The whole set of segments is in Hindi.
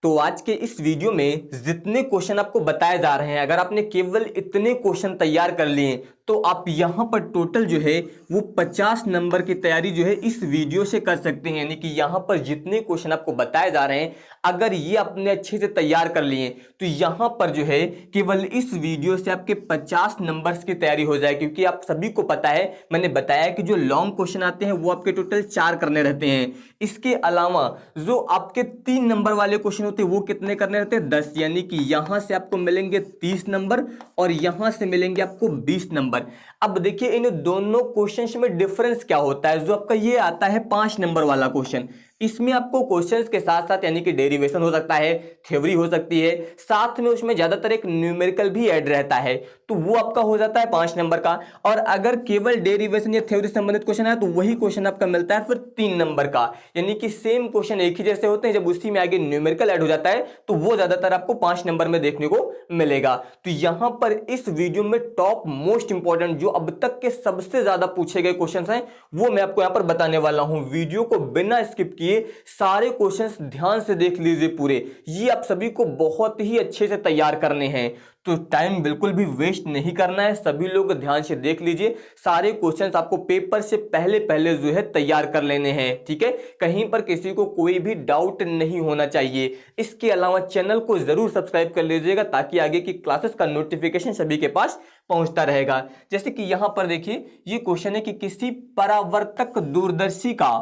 तो आज के इस वीडियो में जितने क्वेश्चन आपको बताए जा रहे हैं, अगर आपने केवल इतने क्वेश्चन तैयार कर लिए तो आप यहां पर टोटल जो है वो 50 नंबर की तैयारी जो है इस वीडियो से कर सकते हैं। यानी कि यहां पर जितने क्वेश्चन आपको बताए जा रहे हैं, अगर ये आपने अच्छे से तैयार कर लिए तो यहां पर जो है केवल इस वीडियो से आपके 50 नंबर्स की तैयारी हो जाए। क्योंकि आप सभी को पता है, मैंने बताया कि जो लॉन्ग क्वेश्चन आते हैं वो आपके टोटल 4 करने रहते हैं। इसके अलावा जो आपके 3 नंबर वाले क्वेश्चन होते हैं वो कितने करने रहते हैं? 10। यानी कि यहां से आपको मिलेंगे 30 नंबर और यहां से मिलेंगे आपको 20 नंबर। अब देखिए इन दोनों क्वेश्चंस में डिफरेंस क्या होता है। जो आपका ये आता है 5 नंबर वाला क्वेश्चन, इसमें आपको क्वेश्चंस के साथ साथ यानी कि डेरिवेशन हो सकता है, थ्योरी हो सकती है, साथ में उसमें ज्यादातर एक न्यूमेरिकल भी ऐड रहता है, तो वो आपका हो जाता है 5 नंबर का। और अगर केवल डेरिवेशन या थ्योरी संबंधित क्वेश्चन है तो वही क्वेश्चन आपका मिलता है फिर 3 नंबर का। यानी कि सेम क्वेश्चन एक ही जैसे होते हैं, जब उसी में आगे न्यूमेरिकल ऐड हो जाता है तो वो ज्यादातर आपको 5 नंबर में देखने को मिलेगा। तो यहां पर इस वीडियो में टॉप मोस्ट इंपॉर्टेंट जो अब तक के सबसे ज्यादा पूछे गए क्वेश्चंस हैं वो मैं आपको यहां पर बताने वाला हूं। वीडियो को बिना स्किप किए सारे क्वेश्चंस ध्यान से देख लीजिए पूरे। ये आप सभी को बहुत ही अच्छे से तैयार करने हैं, तो टाइम बिल्कुल भी वेस्ट नहीं करना है। सभी लोग ध्यान से देख लीजिए, सारे क्वेश्चंस आपको पेपर से पहले पहले जो है तैयार कर लेने हैं, ठीक है। कहीं पर किसी को कोई भी डाउट नहीं होना चाहिए। इसके अलावा चैनल को जरूर सब्सक्राइब कर लीजिएगा ताकि आगे की क्लासेस का नोटिफिकेशन सभी के पास पहुंचता रहेगा। जैसे कि यहां पर देखिए ये क्वेश्चन है कि किसी परावर्तक दूरदर्शी का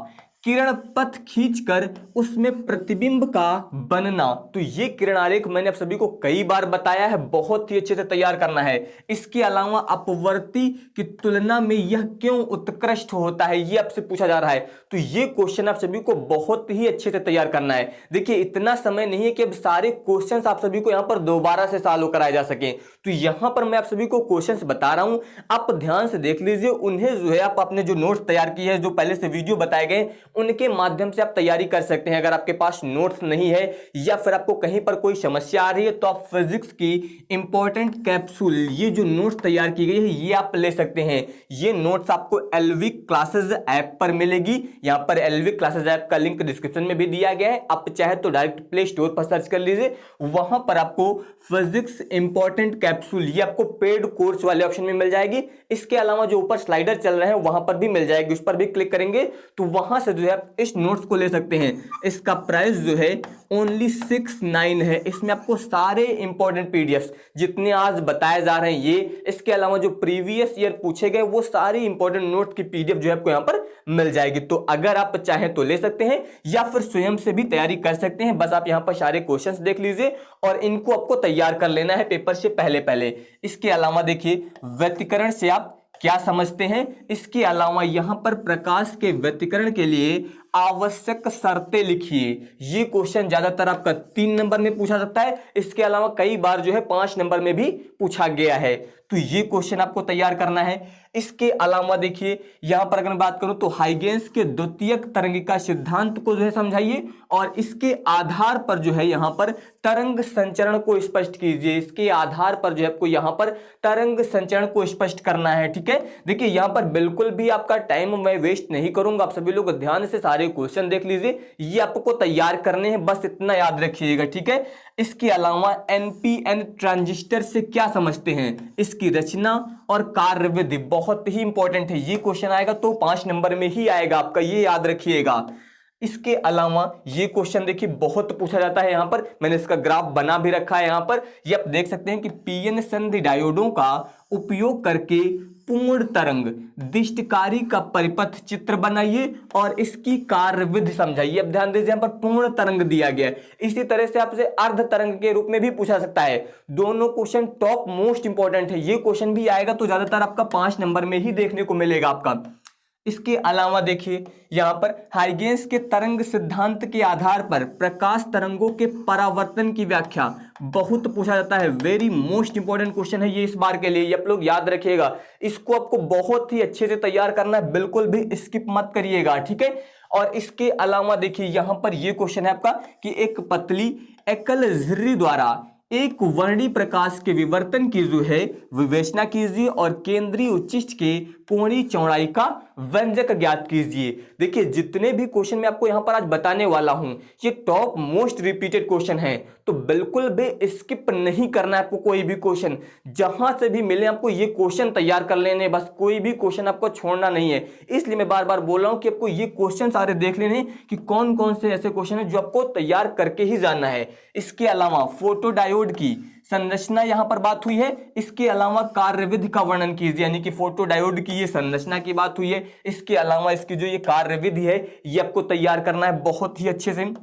किरण पथ खींचकर उसमें प्रतिबिंब का बनना। तो ये किरण आरेख मैंने आप सभी को कई बार बताया है, बहुत ही अच्छे से तैयार करना है। इसके अलावा अपवर्ती की तुलना में यह क्यों उत्कृष्ट होता है, ये आपसे पूछा जा रहा है। तो ये क्वेश्चन आप सभी को बहुत ही अच्छे से तैयार करना है। देखिए इतना समय नहीं है कि अब सारे क्वेश्चंस आप सभी को यहां पर दोबारा से सॉल्व कराए जा सके। तो यहां पर मैं आप सभी को क्वेश्चंस बता रहा हूं, आप ध्यान से देख लीजिए। उन्हें जो है आप अपने जो नोट्स तैयार किए हैं, जो पहले से वीडियो बताए गए, उनके माध्यम से आप तैयारी कर सकते हैं। अगर आपके पास नोट्स नहीं है या फिर आपको कहीं पर कोई समस्या आ रही है तो आप फिजिक्स की इंपॉर्टेंट कैप्सूल, ये जो नोट्स तैयार की गई है ये आप ले सकते हैं। ये नोट्स आपको एलवी क्लासेस ऐप पर मिलेगी। यहां पर एलवी क्लासेस ऐप का लिंक डिस्क्रिप्शन में भी दिया गया है, आप चाहे तो डायरेक्ट प्ले स्टोर पर सर्च कर लीजिए। वहां पर आपको फिजिक्स इंपॉर्टेंट कैप्सूल ये आपको पेड कोर्स वाले ऑप्शन में मिल जाएगी। इसके अलावा जो ऊपर स्लाइडर चल रहे हैं वहां पर भी मिल जाएगी, उस पर भी क्लिक करेंगे तो वहां से जो है आप इस नोट्स को ले सकते हैं। इसका प्राइस जो है ओनली 69 है। इसमें आपको सारे इंपॉर्टेंट पीडीएफ जितने आज बताए जा रहे हैं ये, इसके अलावा जो प्रीवियस ईयर पूछे गए वो सारी इंपॉर्टेंट नोट्स की पीडीएफ जो है आपको यहां पर मिल जाएगी। तो अगर आप चाहें तो ले सकते हैं या फिर स्वयं से भी तैयारी कर सकते हैं। बस आप यहां पर सारे क्वेश्चंस देख लीजिए और इनको आपको तैयार कर लेना है पेपर से पहले पहले। इसके अलावा देखिए व्यतिकरण से आप क्या समझते हैं। इसके अलावा यहां पर प्रकाश के व्यतिकरण के लिए आवश्यक शर्तें लिखिए। ये क्वेश्चन ज्यादातर आपका 3 नंबर में पूछा सकता है, इसके अलावा कई बार जो है 5 नंबर में भी पूछा गया है। तो ये क्वेश्चन आपको तैयार करना है। इसके अलावा देखिए यहां पर अगर मैं बात करूं तो हाइगेंस के द्वितीयक तरंगिका सिद्धांत को जो है समझाइए और इसके आधार पर जो है यहां पर तरंग संचरण को स्पष्ट कीजिए। इसके आधार पर जो है आपको यहां पर तरंग संचरण को स्पष्ट करना है, ठीक है। देखिए यहां पर बिल्कुल भी आपका टाइम मैं वेस्ट नहीं करूंगा, आप सभी लोग ध्यान से सारे क्वेश्चन देख लीजिए। ये आपको तैयार करने हैं, बस इतना याद रखिएगा, ठीक है। इसके अलावा एनपीएन ट्रांजिस्टर से क्या समझते हैं, इसकी रचना और कार्यविधि बहुत ही इंपॉर्टेंट है। ये क्वेश्चन आएगा तो 5 नंबर में ही आएगा आपका, ये याद रखिएगा। इसके अलावा ये क्वेश्चन देखिए बहुत पूछा जाता है, यहां पर मैंने इसका ग्राफ बना भी रखा है। यहां पर ये आप देख सकते हैं कि पीएन संधि डायोडों का उपयोग करके पूर्ण तरंग दिष्टकारी का परिपथ चित्र बनाइए और इसकी कार्यविधि समझाइए। अब ध्यान दीजिए यहां पर पूर्ण तरंग दिया गया है, इसी तरह से आपसे अर्ध तरंग के रूप में भी पूछा सकता है। दोनों क्वेश्चन टॉप मोस्ट इंपॉर्टेंट है। ये क्वेश्चन भी आएगा तो ज्यादातर आपका 5 नंबर में ही देखने को मिलेगा आपका। इसके अलावा देखिए यहां पर हाइगेंस के तरंग सिद्धांत के आधार पर प्रकाश तरंगों के परावर्तन की व्याख्या बहुत पूछा जाता है। वेरी मोस्ट इंपॉर्टेंट क्वेश्चन है ये इस बार के लिए, ये आप लोग याद रखिएगा। इसको आपको बहुत ही अच्छे से तैयार करना है, बिल्कुल भी स्किप मत करिएगा, ठीक है। और इसके अलावा देखिए यहां पर ये क्वेश्चन है आपका कि एक पतली एकल झिर्री द्वारा एक वर्णी प्रकाश के विवर्तन की जो है विवेचना कीजिए और केंद्रीय उच्चिष्ट के कोणीय चौड़ाई का व्यंजक ज्ञात कीजिए। देखिए जितने भी क्वेश्चन मैं आपको यहां पर आज बताने वाला हूं ये टॉप मोस्ट रिपीटेड क्वेश्चन है, तो बिल्कुल भी स्किप नहीं करना है आपको कोई भी क्वेश्चन। जहां से भी मिले आपको ये क्वेश्चन तैयार कर लेने, बस कोई भी क्वेश्चन आपको छोड़ना नहीं है। इसलिए मैं बार बार बोल रहा हूं कि आपको ये क्वेश्चन सारे देख लेने कि कौन कौन से ऐसे क्वेश्चन है जो आपको तैयार करके ही जाना है। इसके अलावा फोटो डायोड की संरचना यहां पर बात हुई है, इसके अलावा कार्यविधि का वर्णन कीजिए, यानी कि फोटो डायोड की ये संरचना की बात हुई है, इसके अलावा इसकी जो ये कार्यविधि है ये आपको तैयार करना है बहुत ही अच्छे से।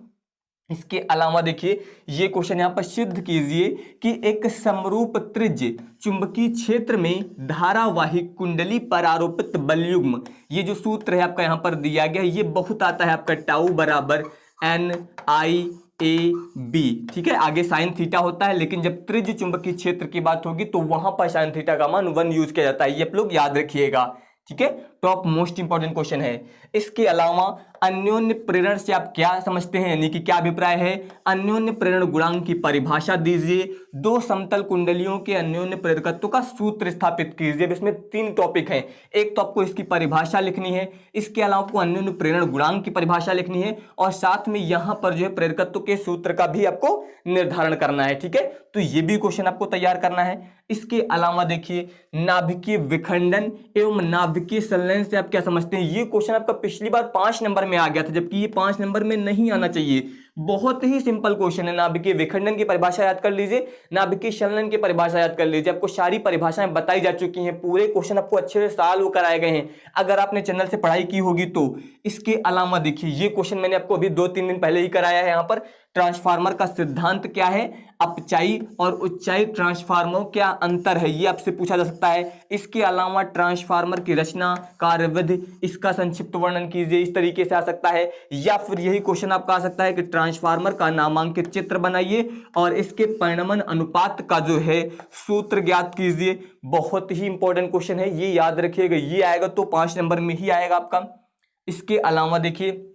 इसके अलावा देखिए ये क्वेश्चन यहां पर सिद्ध कीजिए कि एक समरूप त्रिज्य चुंबकीय क्षेत्र में धारावाहिक कुंडली पर आरोपित बलयुग्म, ये जो सूत्र है आपका यहां पर दिया गया है ये बहुत आता है आपका टाउ बराबर NIAB, ठीक है। आगे साइन थीटा होता है, लेकिन जब त्रिज्य चुंबकीय क्षेत्र की बात होगी तो वहां पर साइन थीटा का मान 1 यूज किया जाता है, ये आप लोग याद रखिएगा, ठीक है। टॉप मोस्ट इंपॉर्टेंट क्वेश्चन है। इसके अलावा अन्योन्य प्रेरण से आप क्या समझते हैं, यानी कि क्या अभिप्राय है, अन्योन्य प्रेरण गुणांक की परिभाषा दीजिए, दो समतल कुंडलियों के अन्योन्य प्रेरकत्व का सूत्र स्थापित कीजिए। इसमें 3 टॉपिक हैं, एक तो आपको इसकी परिभाषा लिखनी है, इसके अलावा आपको अन्योन्य प्रेरण गुणांक की परिभाषा लिखनी है और साथ में यहां पर जो है प्रेरकत्व के सूत्र का भी आपको निर्धारण करना है, ठीक है। तो ये भी क्वेश्चन आपको तैयार करना है। इसके अलावा देखिए नाभिकीय विखंडन एवं नाभिकीय संलयन से आप क्या समझते हैं, ये क्वेश्चन आपका पिछली बार 5 नंबर में आ गया था, जबकि ये 5 नंबर में नहीं आना चाहिए। बहुत ही सिंपल क्वेश्चन है। नाभिकीय विखंडन की परिभाषा याद कर लीजिए, नाभिकीय संलयन की परिभाषा याद कर लीजिए, आपको सारी परिभाषाएं बताई जा चुकी हैं, पूरे क्वेश्चन आपको अच्छे से सॉल्व कराए गए हैं अगर आपने चैनल से पढ़ाई की होगी तो। इसके अलावा देखिए ये क्वेश्चन मैंने आपको अभी 2-3 दिन पहले ही कराया है। यहाँ पर ट्रांसफार्मर का सिद्धांत क्या है, अपचाई और उच्चाई ट्रांसफार्मर क्या अंतर है, ये आपसे पूछा जा सकता है। इसके अलावा ट्रांसफार्मर की रचना, कार्यविधि, इसका संक्षिप्त वर्णन कीजिए, इस तरीके से आ सकता है। या फिर यही क्वेश्चन आपका आ सकता है कि ट्रांसफार्मर का नामांकित चित्र बनाइए और इसके परिणमन अनुपात का जो है सूत्र ज्ञात कीजिए। बहुत ही इंपॉर्टेंट क्वेश्चन है, ये याद रखिएगा, ये आएगा तो 5 नंबर में ही आएगा आपका। इसके अलावा देखिए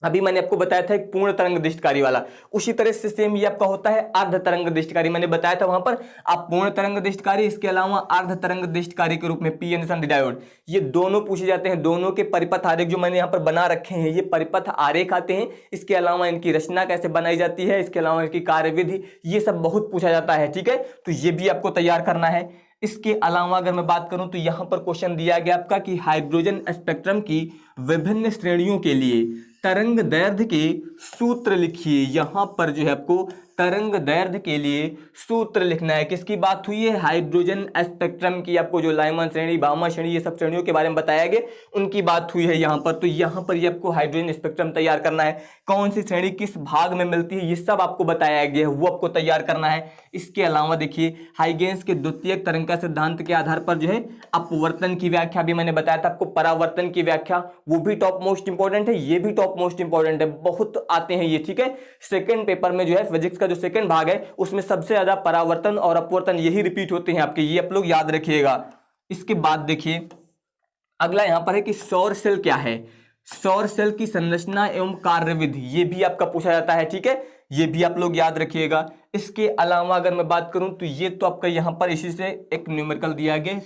अभी मैंने आपको बताया था एक पूर्ण तरंग दिष्टकारी वाला, उसी तरह से सेम ये आपका होता है अर्ध तरंग दिष्टकारी, मैंने बताया था वहां पर आप पूर्ण तरंग दिष्टकारी, इसके अलावा अर्ध तरंग दिष्टकारी के रूप में पीएन संधि डायोड, ये दोनों पूछे जाते हैं। दोनों के परिपथ आरेख जो मैंने यहाँ पर बना रखे हैं ये परिपथ आरेख आते हैं। इसके अलावा इनकी रचना कैसे बनाई जाती है, इसके अलावा इनकी कार्यविधि, ये सब बहुत पूछा जाता है, ठीक है। तो ये भी आपको तैयार करना है। इसके अलावा अगर मैं बात करूं तो यहां पर क्वेश्चन दिया गया आपका कि हाइड्रोजन स्पेक्ट्रम की विभिन्न श्रेणियों के लिए तरंग दैर्ध्य के सूत्र लिखिए। यहां पर जो है आपको तरंग दैर्ध्य के लिए सूत्र लिखना है। किसकी बात हुई है, हाइड्रोजन स्पेक्ट्रम की। आपको जो लाइमन श्रेणी, बामा श्रेणी, ये सब श्रेणियों के बारे में बताया गया, उनकी बात हुई है यहाँ पर। तो यहाँ पर ये आपको हाइड्रोजन स्पेक्ट्रम तैयार करना है, कौन सी श्रेणी किस भाग में मिलती है ये सब आपको बताया गया है, वो आपको तैयार करना है। इसके अलावा देखिए हाइगेंस के द्वितीयक तरंग का सिद्धांत के आधार पर जो है अपवर्तन की व्याख्या भी मैंने बताया था आपको, परावर्तन की व्याख्या, वो भी टॉप मोस्ट इंपॉर्टेंट है, ये भी टॉप मोस्ट इंपॉर्टेंट है, बहुत आते हैं ये, ठीक है। सेकंड पेपर में जो है फिजिक्स का जो सेकंड भाग है उसमें सबसे ज्यादा परावर्तन और अपवर्तन यही रिपीट होते हैं आपके, ये आप लोग याद रखिएगा। इसके बाद देखिए अगला यहां पर है कि सौर सेल क्या है, सौर सेल की संरचना एवं कार्यविधि, ये भी आपका पूछा जाता है, ठीक है, ये भी आप लोग याद रखिएगा। इसके अलावा अगर मैं बात करूं तो ये तो आपका यहां पर इसी से एक न्यूमेरिकल दिया गया।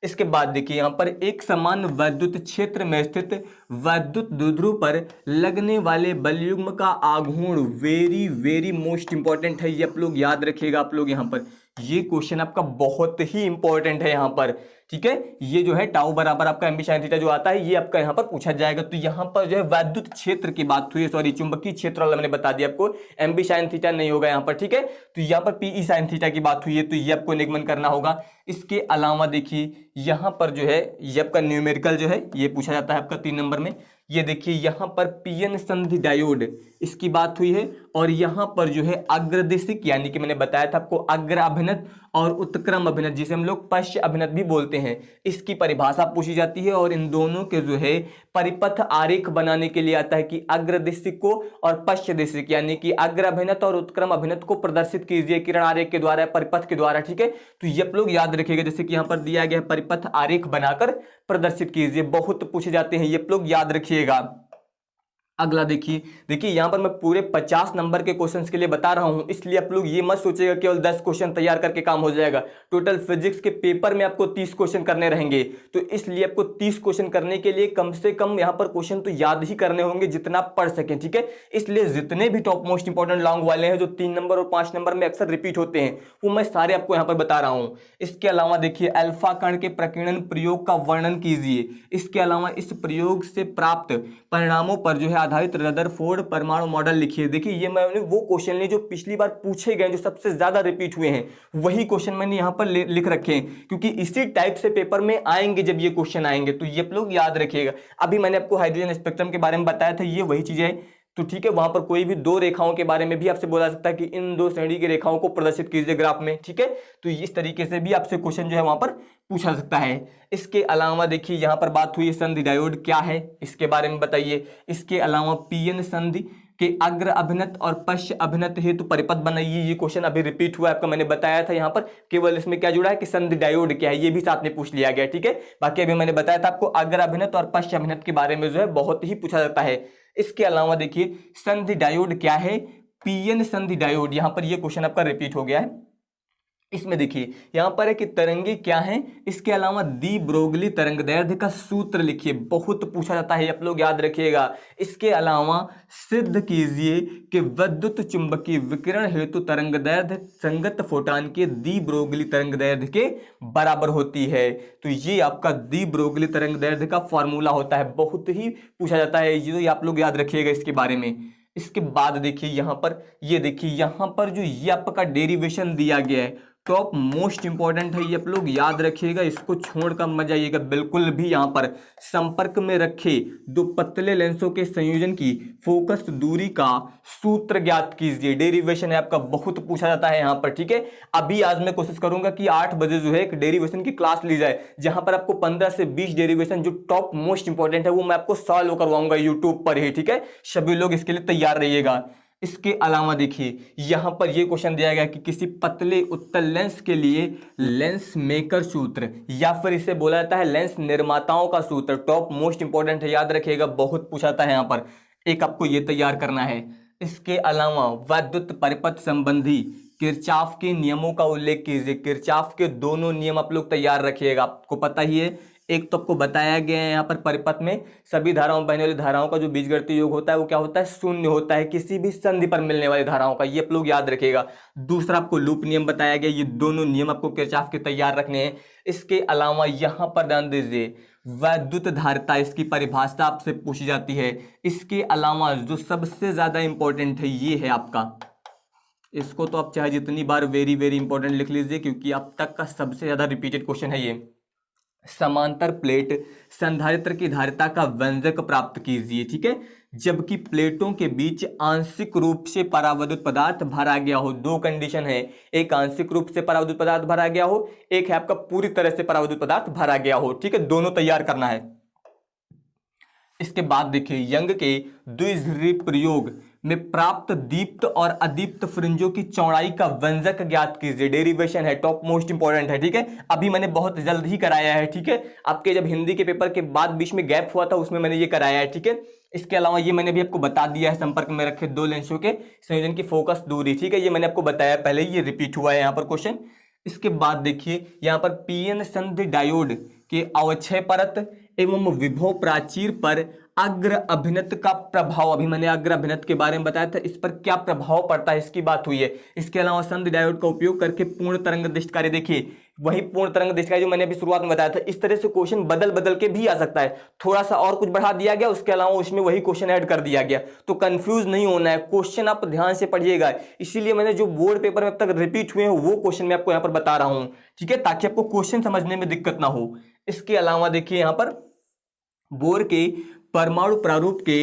इसके बाद देखिए यहाँ पर एक समान वैद्युत क्षेत्र में स्थित वैद्युत द्विध्रुव पर लगने वाले बलयुग्म का आघूर्ण, वेरी वेरी मोस्ट इंपॉर्टेंट है, ये आप लोग याद रखिएगा। आप लोग यहाँ पर ये क्वेश्चन आपका बहुत ही इंपॉर्टेंट है यहाँ पर, ठीक है। ये जो है टाउ बराबर आपका एम बी साइन थीटा जो आता है ये आपका यहाँ पर पूछा जाएगा। तो यहाँ पर जो है वैद्युत क्षेत्र की बात हुई है, सॉरी चुंबकीय क्षेत्र वाला मैंने बता दिया आपको, एम बी साइन थीटा नहीं होगा यहाँ पर, ठीक है। तो यहाँ पर पीई साइन थीटा की बात हुई है, तो ये आपको निगमन करना होगा। इसके अलावा देखिए यहाँ पर जो है ये आपका न्यूमेरिकल जो है ये पूछा जाता है आपका 3 नंबर में। ये देखिए यहाँ पर पीएन संधि डायोड इसकी बात हुई है, और यहाँ पर जो है अग्रदिशिक, यानी कि मैंने बताया था आपको अग्र अभिनत और उत्क्रम अभिनत, जिसे हम लोग पश्च अभिनत भी बोलते हैं, इसकी परिभाषा पूछी जाती है। और इन दोनों के जो है परिपथ आरेख बनाने के लिए आता है कि अग्रदिशिक को और पश्च दिशिक, यानी कि अग्र अभिनत और उत्क्रम अभिनत को प्रदर्शित कीजिए किरण आरेख के द्वारा, परिपथ के द्वारा, ठीक है। तो ये आप लोग याद रखिएगा, जैसे कि यहाँ पर दिया गया है परिपथ आरेख बनाकर प्रदर्शित कीजिए, बहुत पूछे जाते हैं, ये आप लोग याद रखिएगा। अगला देखिए देखिए यहाँ पर मैं पूरे 50 नंबर के क्वेश्चंस के लिए बता रहा हूँ, इसलिए आप लोग ये मत सोचिएगा केवल 10 क्वेश्चन तैयार करके काम हो जाएगा। टोटल फिजिक्स के पेपर में आपको 30 क्वेश्चन करने रहेंगे, तो इसलिए आपको 30 क्वेश्चन करने के लिए कम से कम यहाँ पर क्वेश्चन तो याद ही करने होंगे जितना आप पढ़ सकें, ठीक है। इसलिए जितने भी टॉप मोस्ट इंपॉर्टेंट लॉन्ग वाले हैं जो 3 नंबर और 5 नंबर में अक्सर रिपीट होते हैं, वो मैं सारे आपको यहाँ पर बता रहा हूँ। इसके अलावा देखिए अल्फा कण के प्रकीर्णन प्रयोग का वर्णन कीजिए। इसके अलावा इस प्रयोग से प्राप्त परिणामों पर जो है आधारित रदरफोर्ड परमाणु मॉडल लिखिए। देखिए ये मैंने वो क्वेश्चन लिए जो पिछली बार पूछे गए, जो सबसे ज्यादा रिपीट हुए हैं, वही क्वेश्चन मैंने यहाँ पर लिख रखे हैं, क्योंकि इसी टाइप से पेपर में आएंगे। जब ये क्वेश्चन आएंगे तो ये आप लोग याद रखिएगा। अभी मैंने आपको हाइड्रोजन स्पेक्ट्रम के बारे में बताया था, ये वही चीजें है, तो ठीक है। वहां पर कोई भी दो रेखाओं के बारे में भी आपसे बोला सकता है कि इन दो श्रेणी की रेखाओं को प्रदर्शित कीजिए ग्राफ में, ठीक है। तो इस तरीके से भी आपसे क्वेश्चन जो है वहां पर पूछा सकता है। इसके अलावा देखिए यहाँ पर बात हुई संधि डायोड क्या है, इसके बारे में बताइए। इसके अलावा पीएन संधि के अग्र अभिनत और पश्च अभिनत हेतु परिपथ बनाइए। ये क्वेश्चन अभी रिपीट हुआ है, आपको मैंने बताया था यहाँ पर। केवल इसमें क्या जुड़ा है कि संधि डायोड क्या है, ये भी साथ में पूछ लिया गया, ठीक है। बाकी अभी मैंने बताया था आपको अग्र अभिनत और पश्च अभिनत के बारे में जो है बहुत ही पूछा जाता है। इसके अलावा देखिए संधि डायोड क्या है, पीएन संधि डायोड, यहां पर ये क्वेश्चन आपका रिपीट हो गया है। इसमें देखिए यहां पर है कि तरंगे क्या हैं। इसके अलावा दी ब्रोगली तरंगदैर्ध्य का सूत्र लिखिए, बहुत पूछा जाता है, आप लोग याद रखिएगा। इसके अलावा सिद्ध कीजिए कि विद्युत चुंबकीय विकिरण हेतु तरंगदैर्ध्य संगत फोटॉन के दी ब्रोगली तरंगदैर्ध्य के बराबर होती है। तो ये आपका दी ब्रोगली तरंगदैर्ध्य का फॉर्मूला होता है, बहुत ही पूछा जाता है, ये आप लोग याद रखिएगा इसके बारे में। इसके बाद देखिए यहां पर, ये देखिए यहां पर जो ये आपका डेरिवेशन दिया गया है, टॉप मोस्ट इंपॉर्टेंट है, ये आप लोग याद रखिएगा, इसको छोड़कर मत जाइएगा बिल्कुल भी। यहां पर संपर्क में रखे दो पतले लेंसों के संयोजन की फोकस दूरी का सूत्र ज्ञात कीजिए। डेरिवेशन है आपका, बहुत पूछा जाता है यहाँ पर, ठीक है। अभी आज मैं कोशिश करूंगा कि 8 बजे जो है एक डेरिवेशन की क्लास ली जाए, जहां पर आपको 15 से 20 डेरिवेशन जो टॉप मोस्ट इंपॉर्टेंट है वो मैं आपको सॉल्व करवाऊंगा यूट्यूब पर ही, ठीक है। सभी लोग इसके लिए तैयार रहिएगा। इसके अलावा देखिए यहां पर यह क्वेश्चन दिया गया कि किसी पतले उत्तल लेंस के लिए लेंस मेकर सूत्र, या फिर इसे बोला जाता है लेंस निर्माताओं का सूत्र, टॉप मोस्ट इंपॉर्टेंट है, याद रखिएगा, बहुत पूछा जाता है यहां पर। एक आपको यह तैयार करना है। इसके अलावा विद्युत परिपथ संबंधी किरचॉफ के नियमों का उल्लेख कीजिए। किरचॉफ के दोनों नियम आप लोग तैयार रखिएगा, आपको पता ही है। एक तो आपको बताया गया है यहाँ पर परिपथ में सभी धाराओं बहने वाली धाराओं का जो बीजगणितीय योग होता है वो क्या होता है, शून्य होता है किसी भी संधि पर मिलने वाली धाराओं का, ये आप लोग याद रखिएगा। दूसरा आपको लूप नियम बताया गया, ये दोनों नियम आपको किरचॉफ के तैयार रखने हैं। इसके अलावा यहाँ पर ध्यान दीजिए वैद्युत धारिता, इसकी परिभाषा आपसे पूछी जाती है। इसके अलावा जो सबसे ज्यादा इंपॉर्टेंट है ये है आपका, इसको तो आप चाहे जितनी बार वेरी वेरी इंपॉर्टेंट लिख लीजिए, क्योंकि अब तक का सबसे ज्यादा रिपीटेड क्वेश्चन है ये। समांतर प्लेट संधारित्र की धारिता का व्यंजक प्राप्त कीजिए, ठीक है। जबकि प्लेटों के बीच आंशिक रूप से परावैद्युत पदार्थ भरा गया हो, दो कंडीशन है, एक आंशिक रूप से परावैद्युत पदार्थ भरा गया हो, एक है आपका पूरी तरह से परावैद्युत पदार्थ भरा गया हो, ठीक है। दोनों तैयार करना है। इसके बाद देखिए यंग के द्विध्रुवीय प्रयोग में प्राप्त दीप्त और अदीप्त फ्रिंजों की चौड़ाई का व्यंजक ज्ञात कीजिए। डेरिवेशन है, टॉप मोस्ट इंपॉर्टेंट है, ठीक है। अभी मैंने बहुत जल्द ही कराया है, ठीक है। आपके जब हिंदी के पेपर के बाद बीच में गैप हुआ था उसमें मैंने ये कराया है, ठीक है। इसके अलावा ये मैंने भी आपको बता दिया है, संपर्क में रखे दो लेंसों के संयोजन की फोकस दूरी, ठीक है। ये मैंने आपको बताया पहले, ये रिपीट हुआ है यहाँ पर क्वेश्चन। इसके बाद देखिए यहाँ पर पीएन संधि डायोड के अवक्षय परत एवं विभव प्राचीर पर अग्र अभिनत का प्रभाव, अभी मैंने अग्र अभिनत के बारे में बताया था, इस पर क्या प्रभाव पड़ता है इसकी बात हुई है। इसके अलावा संधि डायोड का उपयोग करके पूर्ण तरंग दृष्टिकारी, देखिए वही पूर्ण तरंग दृष्टिकारी जो मैंने अभी शुरुआत में बताया था। इस तरह से क्वेश्चन बदल बदल के भी आ सकता है, थोड़ा सा और कुछ बढ़ा दिया गया, उसके अलावा उसमें वही क्वेश्चन ऐड कर दिया गया, तो कंफ्यूज नहीं होना है, क्वेश्चन आप ध्यान से पढ़िएगा। इसीलिए मैंने जो बोर्ड पेपर में अब तक रिपीट हुए हैं वो क्वेश्चन मैं आपको यहाँ पर बता रहा हूँ, ठीक है, ताकि आपको क्वेश्चन समझने में दिक्कत ना हो। इसके अलावा देखिए यहाँ पर बोर के परमाणु प्रारूप के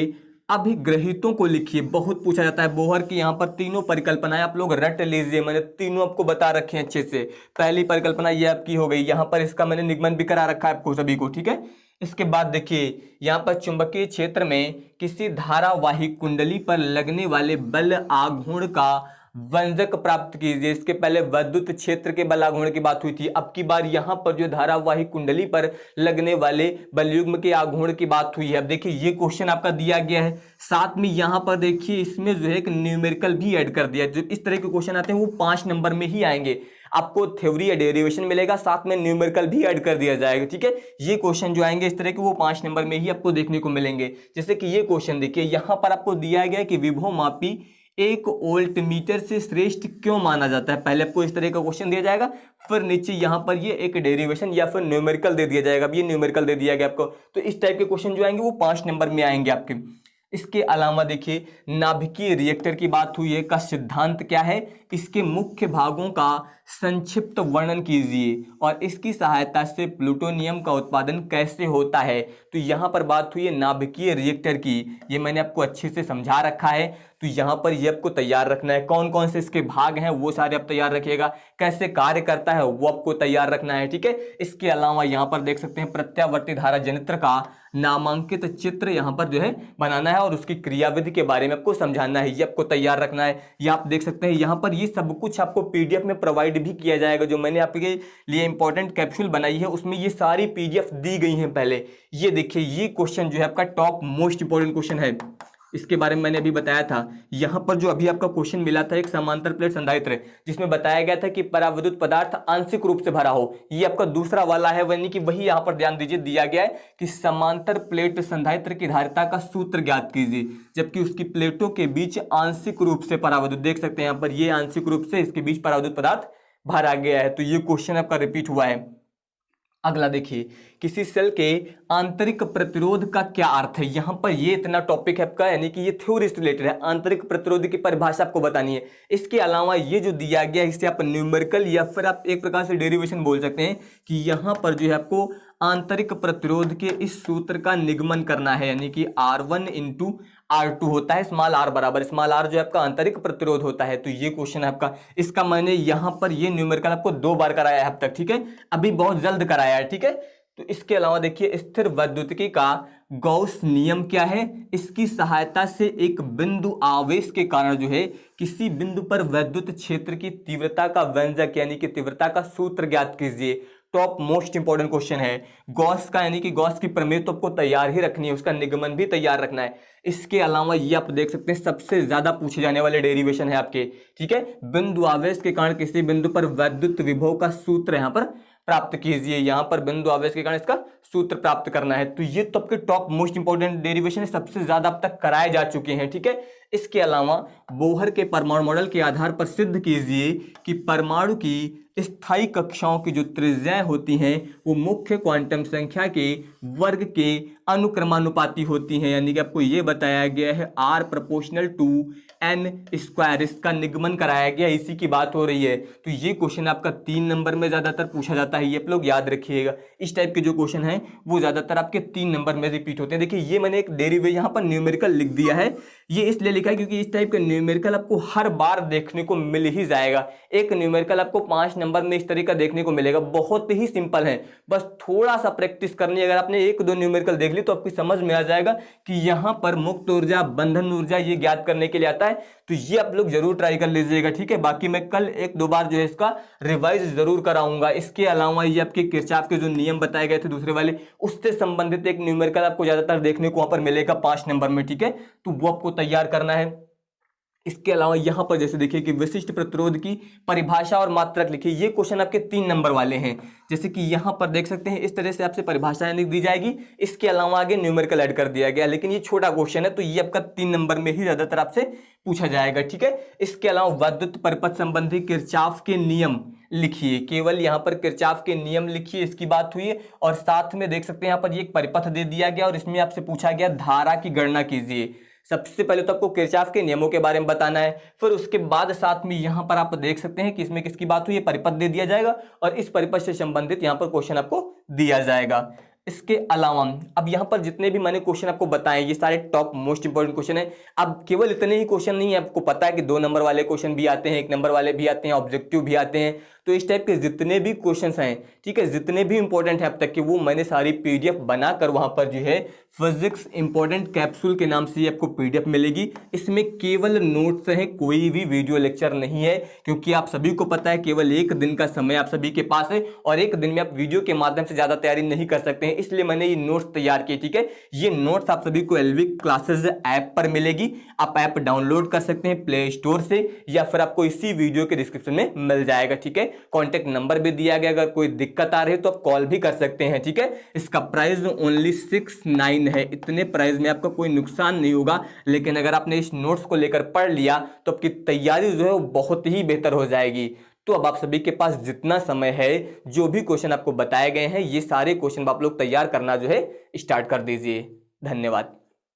अभिग्रहितों को लिखिए, बहुत पूछा जाता है। बोहर की यहाँ पर तीनों परिकल्पनाएं आप लोग रट लीजिए, मैंने तीनों आपको बता रखे हैं अच्छे से। पहली परिकल्पना ये आपकी हो गई, यहाँ पर इसका मैंने निगमन भी करा रखा है आपको सभी को, ठीक है। इसके बाद देखिए यहाँ पर चुंबकीय क्षेत्र में किसी धारावाही कुंडली पर लगने वाले बल आघूर्ण का व्यंजक प्राप्त कीजिए। इसके पहले विद्युत क्षेत्र के बल आघूर्ण की बात हुई थी, अब की बार यहाँ पर जो धारावाही कुंडली पर लगने वाले बलयुग्म के आघूर्ण की बात हुई है। अब देखिए ये क्वेश्चन आपका दिया गया है, साथ में यहाँ पर देखिए इसमें जो है एक न्यूमेरिकल भी ऐड कर दिया। जो इस तरह के क्वेश्चन आते हैं वो 5 नंबर में ही आएंगे, आपको थ्योरी या डेरिवेशन मिलेगा, साथ में न्यूमेरिकल भी ऐड कर दिया जाएगा। ठीक है, ये क्वेश्चन जो आएंगे इस तरह के वो 5 नंबर में ही आपको देखने को मिलेंगे। जैसे कि ये क्वेश्चन देखिए, यहाँ पर आपको दिया गया कि विभवमापी 1 वोल्ट मीटर से श्रेष्ठ क्यों माना जाता है। पहले आपको इस तरह का क्वेश्चन दिया जाएगा, फिर नीचे यहाँ पर ये एक डेरिवेशन या फिर न्यूमेरिकल दे दिया जाएगा। अब ये न्यूमेरिकल दे दिया गया आपको, तो इस टाइप के क्वेश्चन जो आएंगे वो 5 नंबर में आएंगे आपके। इसके अलावा देखिए नाभिकीय रिएक्टर की बात हुई है, का सिद्धांत क्या है, इसके मुख्य भागों का संक्षिप्त वर्णन कीजिए और इसकी सहायता से प्लूटोनियम का उत्पादन कैसे होता है। तो यहाँ पर बात हुई है नाभिकीय रिएक्टर की, ये मैंने आपको अच्छे से समझा रखा है। तो यहाँ पर ये आपको तैयार रखना है, कौन कौन से इसके भाग हैं वो सारे आप तैयार रखिएगा, कैसे कार्य करता है वो आपको तैयार रखना है। ठीक है, इसके अलावा यहाँ पर देख सकते हैं प्रत्यावर्ती धारा जनित्र का नामांकित चित्र यहाँ पर जो है बनाना है और उसकी क्रियाविधि के बारे में आपको समझाना है, ये आपको तैयार रखना है। ये आप देख सकते हैं यहाँ पर ये सब कुछ आपको पीडीएफ में प्रोवाइड भी किया जाएगा। जो मैंने आपके लिए इंपॉर्टेंट कैप्सूल बनाई है उसमें ये सारी पीडीएफ दी गई हैं पहले। ये देखिए ये क्वेश्चन जो है आपका टॉप मोस्ट इंपॉर्टेंट क्वेश्चन है, इसके बारे में मैंने अभी बताया था। यहाँ पर जो अभी आपका क्वेश्चन मिला था एक समांतर प्लेट संधारित्र, जिसमें बताया गया था कि पराविद्युत पदार्थ आंशिक रूप से भरा हो, ये आपका दूसरा वाला है, यानी कि वही यहाँ पर ध्यान दीजिए दिया गया है कि समांतर प्लेट संधारित्र की धारिता का सूत्र ज्ञात कीजिए, जबकि उसकी प्लेटों के बीच आंशिक रूप से पराविद्युत, देख सकते हैं यहाँ पर ये आंशिक रूप से इसके बीच पराविद्युत पदार्थ भरा गया है। तो ये क्वेश्चन आपका रिपीट हुआ है। अगला देखिए, किसी सेल के आंतरिक प्रतिरोध का क्या अर्थ है। यहाँ पर ये इतना टॉपिक है आपका, यानी कि ये थ्योरी से रिलेटेड है, आंतरिक प्रतिरोध की परिभाषा आपको बतानी है। इसके अलावा ये जो दिया गया है इसे आप न्यूमेरिकल या फिर आप एक प्रकार से डेरिवेशन बोल सकते हैं कि यहाँ पर जो है आपको आंतरिक प्रतिरोध के इस सूत्र का निगमन करना है, यानी कि R1 × R2 होता है, स्मॉल r बराबर स्मॉल r जो है आपका आंतरिक प्रतिरोध होता है। तो ये क्वेश्चन है आपका, इसका मैंने यहाँ पर ये न्यूमेरिकल आपको 2 बार कराया है अब तक। ठीक है, अभी बहुत जल्द कराया है। ठीक है, तो इसके अलावा देखिए स्थिर वैद्युतिकी का गॉस नियम क्या है, इसकी सहायता से एक बिंदु आवेश के कारण जो है किसी बिंदु पर वैद्युत क्षेत्र की तीव्रता का व्यंजक यानी कि तीव्रता का सूत्र ज्ञात कीजिए। टॉप मोस्ट इंपॉर्टेंट क्वेश्चन है गॉस का, यानी कि गॉस की प्रमेय तो आपको तैयार ही रखनी है, उसका निगमन भी तैयार रखना है। इसके अलावा ये आप देख सकते हैं सबसे ज्यादा पूछे जाने वाले डेरिवेशन है आपके। ठीक है, बिंदु आवेश के कारण किसी बिंदु पर वैद्युत विभव का सूत्र यहाँ पर प्राप्त कीजिए, यहाँ पर बिंदु आवेश के कारण इसका सूत्र प्राप्त करना है। तो ये तो आपके टॉप मोस्ट इंपॉर्टेंट डेरिवेशन है, सबसे ज्यादा अब तक कराए जा चुके हैं। ठीक है, इसके अलावा बोहर के परमाणु मॉडल के आधार पर सिद्ध कीजिए कि परमाणु की स्थायी कक्षाओं की जो त्रिज्याएं होती हैं वो मुख्य क्वांटम संख्या के वर्ग के अनुक्रमानुपाती होती हैं, यानी कि आपको ये बताया गया है R∝n², इसका निगमन कराया गया, इसी की बात हो रही है। तो ये क्वेश्चन आपका 3 नंबर में ज्यादातर पूछा जाता है, ये आप लोग याद रखिएगा। इस टाइप के जो क्वेश्चन हैं वो ज्यादातर आपके 3 नंबर में रिपीट होते हैं। देखिए ये मैंने एक डेरिवेशन यहाँ पर न्यूमेरिकल लिख दिया है, ये इसलिए लिखा है क्योंकि इस टाइप का न्यूमेरिकल आपको हर बार देखने को मिल ही जाएगा। एक न्यूमेरिकल आपको 5 नंबर में इस तरह का देखने को मिलेगा, बहुत ही सिंपल है, बस थोड़ा सा प्रैक्टिस करनी है। अगर आपने 1-2 न्यूमेरिकल देख ली तो आपकी समझ में आ जाएगा कि यहाँ पर मुक्त ऊर्जा, बंधन ऊर्जा ये ज्ञात करने के लिए आता है। तो ये आप लोग जरूर ट्राई कर लीजिएगा। ठीक है, बाकी मैं कल 1-2 बार जो है इसका रिवाइज जरूर कराऊंगा। इसके अलावा ये आपके किरचॉफ के जो नियम बताए गए थे दूसरे वाले, उससे संबंधित एक न्यूमेरिकल आपको ज्यादातर देखने को वहां पर मिलेगा 5 नंबर में। ठीक है, तो वो आपको तैयार करना है। इसके अलावा यहाँ पर जैसे देखिए कि विशिष्ट प्रतिरोध की परिभाषा और मात्रक लिखिए, ये क्वेश्चन आपके 3 नंबर वाले हैं। जैसे कि यहाँ पर देख सकते हैं इस तरह से आपसे परिभाषा दी जाएगी, इसके अलावा आगे न्यूमेरिकल ऐड कर दिया गया, लेकिन ये छोटा क्वेश्चन है तो ये आपका 3 नंबर में ही ज्यादातर आपसे पूछा जाएगा। ठीक है, इसके अलावा विद्युत परिपथ संबंधी किरचॉफ के नियम लिखिए, केवल यहाँ पर किरचॉफ के नियम लिखिए, इसकी बात हुई है। और साथ में देख सकते हैं यहाँ पर ये एक परिपथ दे दिया गया और इसमें आपसे पूछा गया धारा की गणना कीजिए। सबसे पहले तो आपको किरचॉफ के नियमों के बारे में बताना है, फिर उसके बाद साथ में यहाँ पर आप देख सकते हैं कि इसमें किसकी बात हुई है, परिपथ दे दिया जाएगा और इस परिपथ से संबंधित यहाँ पर क्वेश्चन आपको दिया जाएगा। इसके अलावा अब यहाँ पर जितने भी मैंने क्वेश्चन आपको बताए ये सारे टॉप मोस्ट इंपोर्टेंट क्वेश्चन है। अब केवल इतने ही क्वेश्चन नहीं है, आपको पता है कि 2 नंबर वाले क्वेश्चन भी आते हैं, 1 नंबर वाले भी आते हैं, ऑब्जेक्टिव भी आते हैं। तो इस टाइप के जितने भी क्वेश्चंस हैं, ठीक है, जितने भी इंपॉर्टेंट है अब तक के, वो मैंने सारी पीडीएफ बनाकर वहां पर जो है फिजिक्स इंपॉर्टेंट कैप्सूल के नाम से आपको पीडीएफ मिलेगी। इसमें केवल नोट्स हैं, कोई भी वीडियो लेक्चर नहीं है, क्योंकि आप सभी को पता है केवल 1 दिन का समय आप सभी के पास है और 1 दिन में आप वीडियो के माध्यम से ज्यादा तैयारी नहीं कर सकते हैं, इसलिए मैंने ये नोट्स तैयार किए। ठीक है, ये नोट्स आप सभी को एलवी क्लासेस ऐप पर मिलेगी। आप ऐप डाउनलोड कर सकते हैं प्ले स्टोर से या फिर आपको इसी वीडियो के डिस्क्रिप्शन में मिल जाएगा। ठीक है, कॉन्टेक्ट नंबर भी दिया गया, अगर कोई दिक्कत आ रही है तो आप कॉल भी कर सकते हैं। ठीक है, इसका प्राइस ओनली 69 है, इतने प्राइस में आपका कोई नुकसान नहीं होगा। लेकिन अगर आपने इस नोट्स को लेकर पढ़ लिया तो आपकी तैयारी जो है वो बहुत ही बेहतर हो जाएगी। तो अब आप सभी के पास जितना समय है, जो भी क्वेश्चन आपको बताए गए हैं, ये सारे क्वेश्चन आप लोग तैयार करना जो है स्टार्ट कर दीजिए। धन्यवाद।